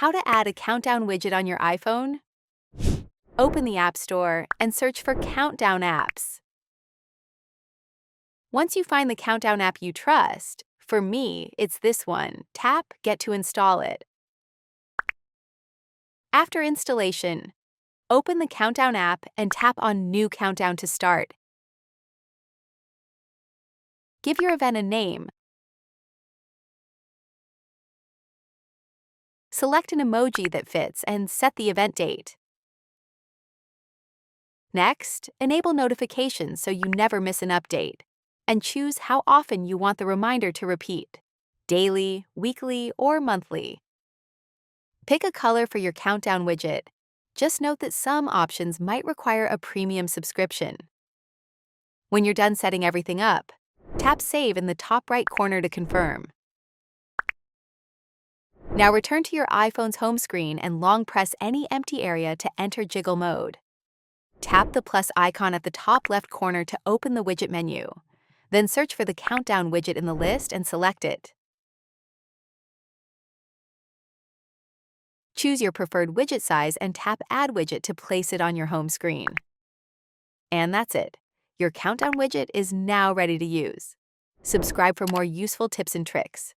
How to add a countdown widget on your iPhone? Open the App Store and search for Countdown apps. Once you find the countdown app you trust, for me, it's this one, tap Get to install it. After installation, open the Countdown app and tap on New Countdown to start. Give your event a name. Select an emoji that fits and set the event date. Next, enable notifications so you never miss an update, and choose how often you want the reminder to repeat: daily, weekly, or monthly. Pick a color for your countdown widget. Just note that some options might require a premium subscription. When you're done setting everything up, tap Save in the top right corner to confirm. Now return to your iPhone's home screen and long press any empty area to enter jiggle mode. Tap the plus icon at the top left corner to open the widget menu. Then search for the countdown widget in the list and select it. Choose your preferred widget size and tap Add Widget to place it on your home screen. And that's it. Your countdown widget is now ready to use. Subscribe for more useful tips and tricks.